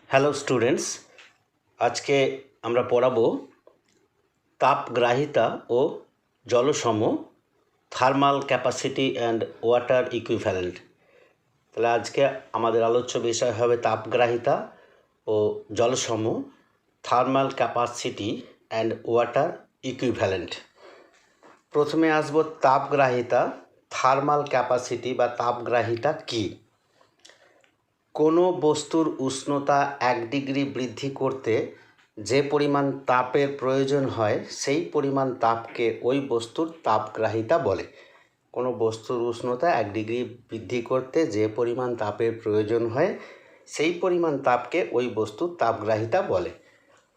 Hello students, আজকে আমরা পড়াবো তাপগ্রাহিতা ও জলসম, thermal capacity and water equivalent. তাহলে আজকে আমাদের আলোচ্য বিষয় হবে তাপগ্রাহিতা ও জলসম, thermal capacity and water equivalent. প্রথমে আসবো তাপগ্রাহিতা, থার্মাল ক্যাপাসিটি বা তাপগ্রাহিতা কী। কোনো বস্তুর উষ্ণতা 1 ডিগ্রি বৃদ্ধি করতে যে পরিমাণ তাপের প্রয়োজন হয় সেই পরিমাণ তাপকে ওই বস্তুর তাপগ্রাহিতা বলে। কোনো বস্তুর উষ্ণতা 1 ডিগ্রি বৃদ্ধি করতে যে পরিমাণ তাপের প্রয়োজন হয় সেই পরিমাণ তাপকে ওই বস্তুর তাপগ্রাহিতা বলে।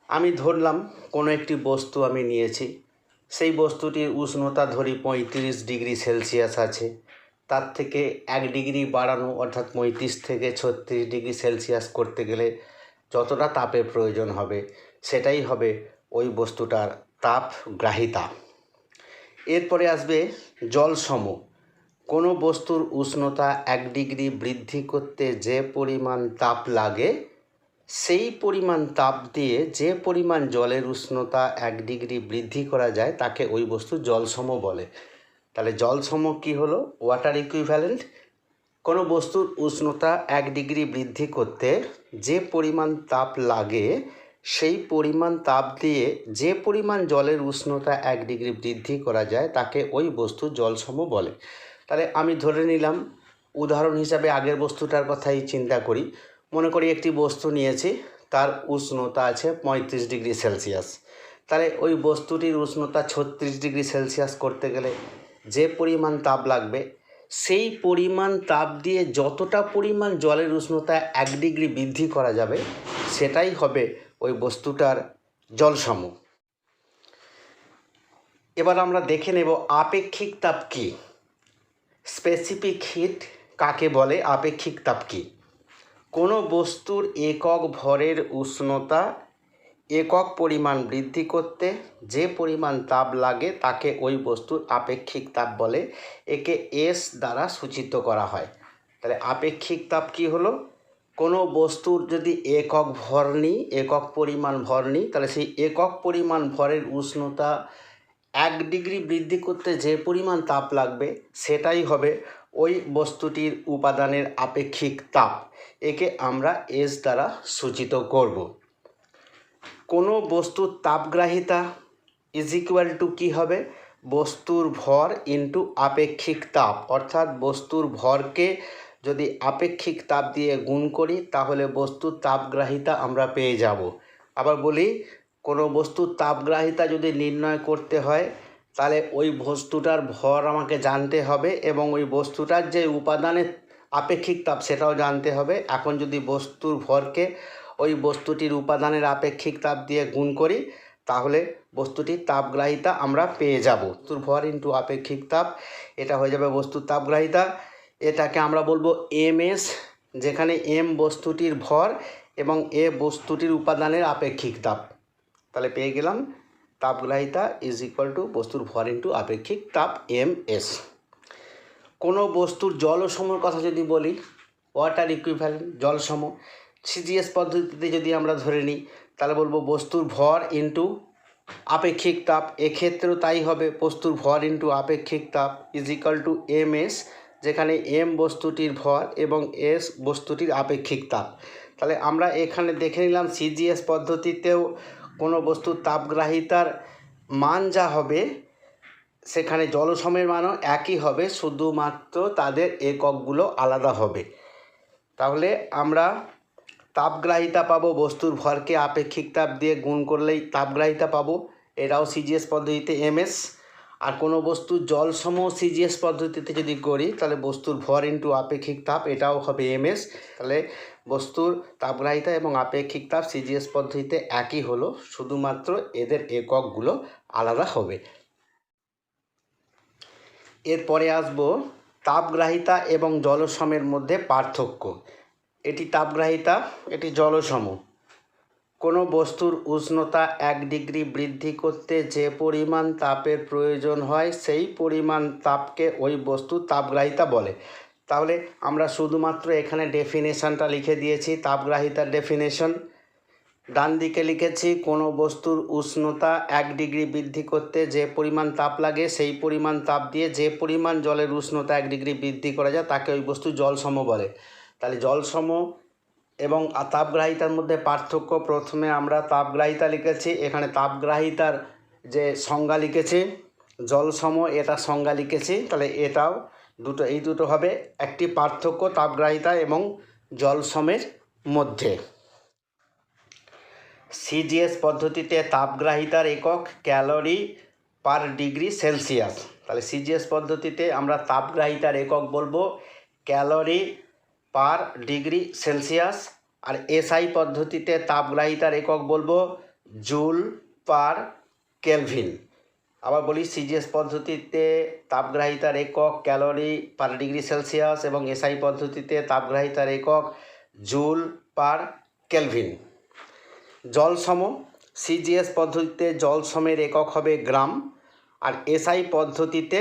আমি ধরলাম কোনো একটি বস্তু আমি নিয়েছি, সেই বস্তুটির উষ্ণতা ধরি 35 ডিগ্রি সেলসিয়াস আছে। তার থেকে 1 ডিগ্রি বাড়ানো অর্থাৎ 35 থেকে 36 ডিগ্রি সেলসিয়াস করতে গেলে যতটা তাপের প্রয়োজন হবে সেটাই হবে ওই বস্তুটার তাপগ্রাহিতা। এরপরে আসবে জলসম। কোনো বস্তুর উষ্ণতা 1 ডিগ্রি বৃদ্ধি করতে যে পরিমাণ তাপ লাগে সেই পরিমাণ তাপ দিয়ে যে পরিমাণ জলের উষ্ণতা 1 ডিগ্রি বৃদ্ধি করা যায় তাকে ওই বস্তু জলসম বলে। তাহলে জলসম কী হলো? Water equivalent. কোনো বস্তুর উষ্ণতা 1 ডিগ্রি বৃদ্ধি করতে যে পরিমাণ তাপ লাগে সেই পরিমাণ তাপ দিয়ে যে পরিমাণ জলের উষ্ণতা 1 ডিগ্রি বৃদ্ধি করা যায় তাকে ওই বস্তু জলসম বলে। তাহলে আমি ধরে নিলাম, উদাহরণ হিসাবে আগের বস্তুটার কথাই চিন্তা করি। মনে করি একটি বস্তু নিয়েছি, তার উষ্ণতা আছে 35 ডিগ্রি সেলসিয়াস। তাহলে ওই বস্তুটির উষ্ণতা 36 ডিগ্রি সেলসিয়াস করতে গেলে যে পরিমাণ তাপ লাগবে সেই পরিমাণ তাপ দিয়ে যতটা পরিমাণ জলের উষ্ণতা 1 ডিগ্রি বৃদ্ধি করা যাবে সেটাই হবে ওই বস্তুটার জলসম। এবার আমরা দেখে নেব আপেক্ষিক তাপ কী। স্পেসিফিক হিট কাকে বলে? আপেক্ষিক তাপ কী? কোনো বস্তুর একক ভরের উষ্ণতা একক পরিমাণ বৃদ্ধি করতে যে পরিমাণ তাপ লাগে তাকে ওই বস্তুর আপেক্ষিক তাপ বলে। একে এস দ্বারা সূচিত করা হয়। তাহলে আপেক্ষিক তাপ কী হলো? কোনো বস্তুর যদি একক ভর নিই, একক পরিমাণ ভর নিই, তাহলে সেই একক পরিমাণ ভরের উষ্ণতা 1 ডিগ্রি বৃদ্ধি করতে যে পরিমাণ তাপ লাগবে সেটাই হবে ওই বস্তুটির উপাদানের আপেক্ষিক তাপ। একে আমরা এস দ্বারা সূচিত করব। কোনো বস্তুর তাপগ্রাহিতা ইজ ইকুয়াল টু কী হবে? বস্তুর ভর ইন্টু আপেক্ষিক তাপ। অর্থাৎ বস্তুর ভরকে যদি আপেক্ষিক তাপ দিয়ে গুণ করি তাহলে বস্তুর তাপগ্রাহিতা আমরা পেয়ে যাব। আবার বলি, কোনো বস্তুর তাপগ্রাহিতা যদি নির্ণয় করতে হয় তাহলে ওই বস্তুটার ভর আমাকে জানতে হবে এবং ওই বস্তুটার যে উপাদানের আপেক্ষিক তাপ সেটাও জানতে হবে। এখন যদি বস্তুর ভরকে ওই বস্তুটির উপাদানের আপেক্ষিক তাপ দিয়ে গুণ করি তাহলে বস্তুটির তাপগ্রাহিতা আমরা পেয়ে যাব। বস্তুর ভর ইন্টু আপেক্ষিক তাপ, এটা হয়ে যাবে বস্তুর তাপগ্রাহিতা। এটাকে আমরা বলবো এমএস, যেখানে এম বস্তুটির ভর এবং এ বস্তুটির উপাদানের আপেক্ষিক তাপ। তাহলে পেয়ে গেলাম তাপগ্রাহিতা ইজ ইকুয়াল টু বস্তুর ভর ইন্টু আপেক্ষিক তাপ এমএস। কোনো বস্তুর জলসমর কথা যদি বলি, ওয়াটার ইকুইভ্যালেন্ট, জলসম, সিজিএস পদ্ধতিতে যদি আমরা ধরে নিই তাহলে বলবো বস্তুর ভর ইন্টু আপেক্ষিক তাপ। এক্ষেত্রেও তাই হবে, বস্তুর ভর ইন্টু আপেক্ষিক তাপ ইজ ইকুয়াল টু এমএস, যেখানে এম বস্তুটির ভর এবং এস বস্তুটির আপেক্ষিক তাপ। তাহলে আমরা এখানে দেখে নিলাম সিজিএস পদ্ধতিতেও কোনো বস্তুর তাপগ্রাহিতার মান যা হবে সেখানে জলসমের মানও একই হবে, শুধুমাত্র তাদের এককগুলো আলাদা হবে। তাহলে আমরা তাপগ্রাহিতা পাবো, বস্তুর ভরকে আপেক্ষিক তাপ দিয়ে গুণ করলেই তাপগ্রাহিতা পাবো, এটাও সিজিএস পদ্ধতিতে এমএস। আর কোনো বস্তুর জলসম সিজিএস পদ্ধতিতে যদি করি তাহলে বস্তুর ভর ইন্টু আপেক্ষিক তাপ, এটাও হবে এমএস। তাহলে বস্তুর তাপগ্রাহিতা এবং আপেক্ষিক তাপ সিজিএস পদ্ধতিতে একই হলো, শুধুমাত্র এদের এককগুলো আলাদা হবে। এরপরে আসবো তাপগ্রাহিতা এবং জলসমের মধ্যে পার্থক্য। এটি তাপগ্রাহিতা, এটি জলসম। কোনো বস্তুর উষ্ণতা 1 ডিগ্রি বৃদ্ধি করতে যে পরিমাণ তাপের প্রয়োজন হয় সেই পরিমাণ তাপকে ওই বস্তুর তাপগ্রাহিতা বলে। তাহলে আমরা শুধুমাত্র এখানে ডেফিনেশনটা লিখে দিয়েছি, তাপগ্রাহিতার ডেফিনেশন। ডান দিকে লিখেছি কোনো বস্তুর উষ্ণতা 1 ডিগ্রি বৃদ্ধি করতে যে পরিমাণ তাপ লাগে সেই পরিমাণ তাপ দিয়ে যে পরিমাণ জলের উষ্ণতা 1 ডিগ্রি বৃদ্ধি করা যায় তাকে ওই বস্তু জলসম বলে। তাহলে জলসম এবং তাপগ্রাহিতার মধ্যে পার্থক্য, প্রথমে আমরা তাপগ্রাহিতা লিখেছি, এখানে তাপগ্রাহিতার যে সংজ্ঞা লিখেছি জলসম, এটা সংজ্ঞা লিখেছি। তাহলে এটাও এই দুটো হবে একটি পার্থক্য তাপগ্রাহিতা এবং জলসমের মধ্যে। সিজিএস পদ্ধতিতে তাপগ্রাহিতার একক ক্যালোরি পার ডিগ্রি সেলসিয়াস। তাহলে সিজিএস পদ্ধতিতে আমরা তাপগ্রাহিতার একক বলবো ক্যালোরি পার ডিগ্রি সেলসিয়াস, আর এসআই পদ্ধতিতে তাপগ্রাহিতার একক বলবো জুল পার কেলভিন। আবার বলি, সিজিএস পদ্ধতিতে তাপগ্রাহিতার একক ক্যালোরি পার ডিগ্রি সেলসিয়াস এবং এসআই পদ্ধতিতে তাপগ্রাহিতার একক জুল পার কেলভিন। জলসম, সিজিএস পদ্ধতিতে জলসমের একক হবে গ্রাম, আর এসআই পদ্ধতিতে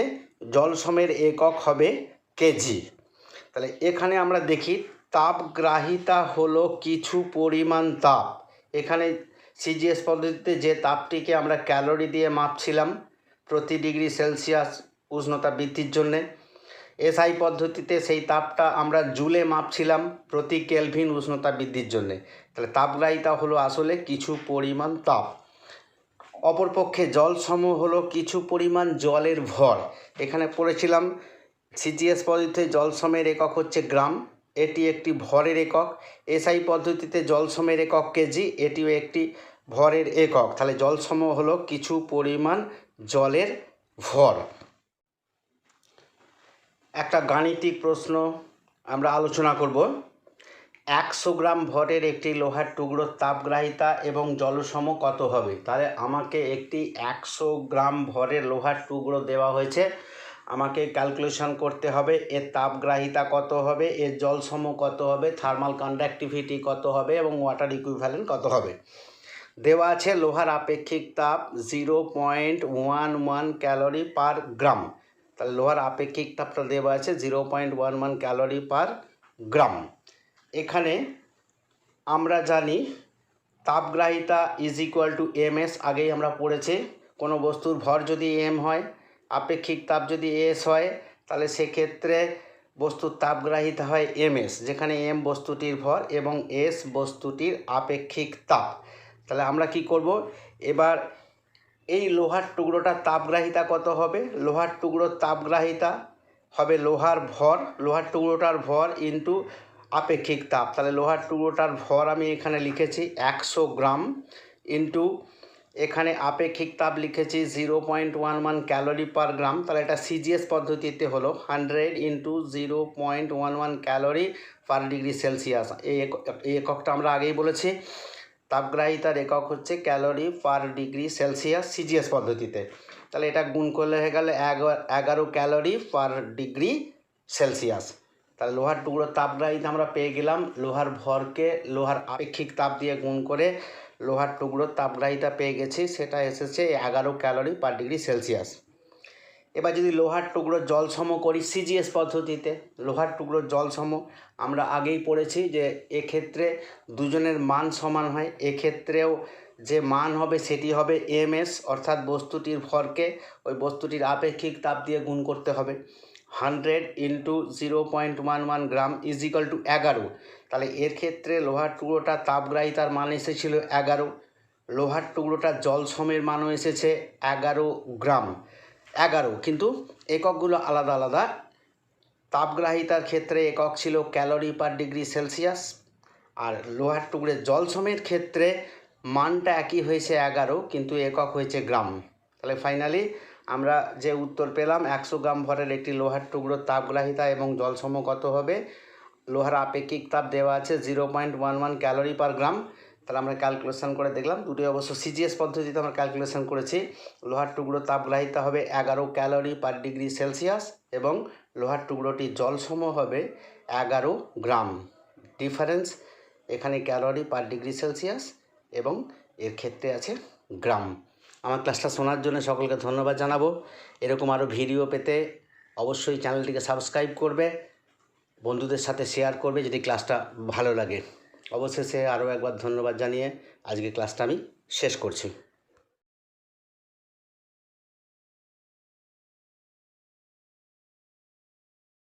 জলসমের একক হবে কেজি। তাহলে এখানে আমরা দেখি তাপগ্রাহিতা হলো কিছু পরিমাণ তাপ। এখানে সিজিএস পদ্ধতিতে যে তাপটিকে আমরা ক্যালোরি দিয়ে মাপছিলাম প্রতি ডিগ্রি সেলসিয়াস উষ্ণতা বৃদ্ধির জন্যে, এসআই পদ্ধতিতে সেই তাপটা আমরা জুলে মাপছিলাম প্রতি কেলভিন উষ্ণতা বৃদ্ধির জন্যে। তাহলে তাপগ্রাহিতা হলো আসলে কিছু পরিমাণ তাপ। অপরপক্ষে জলসম হলো কিছু পরিমাণ জলের ভর। এখানে পড়েছিলাম সিজিএস পদ্ধতিতে জলসমের একক হচ্ছে গ্রাম, এটি একটি ভরের একক। এসআই পদ্ধতিতে জলসমের একক কেজি, এটিও একটি ভরের একক। তাহলে জলসম হলো কিছু পরিমাণ জলের ভর। একটা গাণিতিক প্রশ্ন আমরা আলোচনা করব। 100 গ্রাম ভরের একটি লোহার টুকরোর তাপগ্রাহিতা এবং জলসম কত হবে? তাহলে আমাকে একটি 100 গ্রাম ভরের লোহার টুকরো দেওয়া হয়েছে, আমাকে ক্যালকুলেশন করতে হবে এর তাপগ্রাহিতা কত হবে, এর জলসম কত হবে, থার্মাল কন্ডাক্টিভিটি কত হবে এবং ওয়াটার ইকুইভ্যালেন্ট কত হবে। দেওয়া আছে লোহার আপেক্ষিক তাপ 0.11 ক্যালোরি পার গ্রাম। তাহলে লোহার আপেক্ষিক তাপটা দেওয়া আছে 0.11 ক্যালোরি পার গ্রাম। এখানে আমরা জানি তাপগ্রাহিতা ইজ ইকুয়াল টু এমএস, আগেই আমরা পড়েছি। কোনো বস্তুর ভর যদি এম হয়, আপেক্ষিক তাপ যদি এস হয়, তাহলে সেক্ষেত্রে বস্তুর তাপগ্রাহিতা হয় এমএস, যেখানে এম বস্তুটির ভর এবং এস বস্তুটির আপেক্ষিক তাপ। তাহলে আমরা কি করব, এবার এই লোহার টুকরোটার তাপগ্রাহিতা কত হবে? লোহার টুকরোর তাপগ্রাহিতা হবে লোহার ভর, লোহার টুকরোটার ভর ইন্টু আপেক্ষিক তাপ। তাহলে লোহার টুকরোটার ভর আমি এখানে লিখেছি 100 গ্রাম ইন্টু এখানে আপেক্ষিক তাপ লিখেছি 0.11 ক্যালোরি পার গ্রাম। তাহলে এটা সিজিএস পদ্ধতিতে হলো 100 into 0.11 calorie per degree Celsius. এই এককটা আমরা আগেই বলেছি। তাপগ্রাহিতার একক হচ্ছে calorie per degree Celsius CGS পদ্ধতিতে। তাহলে এটা গুণ করলে হয়ে গেলে 11 ক্যালোরি পার ডিগ্রি সেলসিয়াস। তাহলে লোহার টুকরোর তাপগ্রাহিতা আমরা পেয়ে গেলাম, লোহার ভরকে লোহার আপেক্ষিক তাপ দিয়ে গুণ করে লোহার টুকরোর তাপগ্রাহিতা পেয়ে গেছি, সেটা এসেছে 11 ক্যালোরি পার ডিগ্রি সেলসিয়াস। এবার যদি লোহার টুকরোর জলসম করি সিজিএস পদ্ধতিতে, লোহার টুকরোর জলসম আমরা আগেই পড়েছি যে এক্ষেত্রে দুজনের মান সমান হয়, এক্ষেত্রেও যে মান হবে সেটি হবে এমএস, অর্থাৎ বস্তুটির ভরকে ওই বস্তুটির আপেক্ষিক তাপ দিয়ে গুণ করতে হবে। 100 into 0.11 gram is equal to 11। তাহলে এর ক্ষেত্রে লোহার টুকরোটার তাপগ্রাহিতার মান এসেছিল 11, লোহার টুকরোটার জলসমের মানও এসেছে 11 গ্রাম। 11, কিন্তু এককগুলো আলাদা আলাদা। তাপগ্রাহিতার ক্ষেত্রে একক ছিল ক্যালোরি পার ডিগ্রি সেলসিয়াস, আর লোহার টুকরোর জলসমের ক্ষেত্রে মানটা একই হয়েছে 11, কিন্তু একক হয়েছে গ্রাম। তাহলে ফাইনালি আমরা যে উত্তর পেলাম 100 গ্রাম ভরের একটি লোহার টুকরোর তাপগ্রাহিতা এবং জলসম কত হবে, লোহার আপেক্ষিক তাপ দেওয়া আছে 0.11 ক্যালোরি পার গ্রাম। তাহলে আমরা ক্যালকুলেশন করে দেখলাম, দুটোই অবশ্য সিজিএস পদ্ধতিতে আমরা ক্যালকুলেশন করেছি। লোহার টুকরোর তাপগ্রাহিতা হবে 11 ক্যালোরি পার ডিগ্রি সেলসিয়াস এবং লোহার টুকরোটি জলসম হবে 11 গ্রাম। ডিফারেন্স এখানে ক্যালোরি পার ডিগ্রি সেলসিয়াস এবং এর ক্ষেত্রে আছে গ্রাম। আমার ক্লাসটা শোনার জন্য সকলকে ধন্যবাদ জানাবো। এরকম আরও ভিডিও পেতে অবশ্যই চ্যানেলটিকে সাবস্ক্রাইব করবে। বন্ধুদের সাথে শেয়ার করবে যদি ক্লাসটা ভালো লাগে। অবশেষে আরও একবার ধন্যবাদ জানিয়ে আজকে ক্লাসটা আমি শেষ করছি।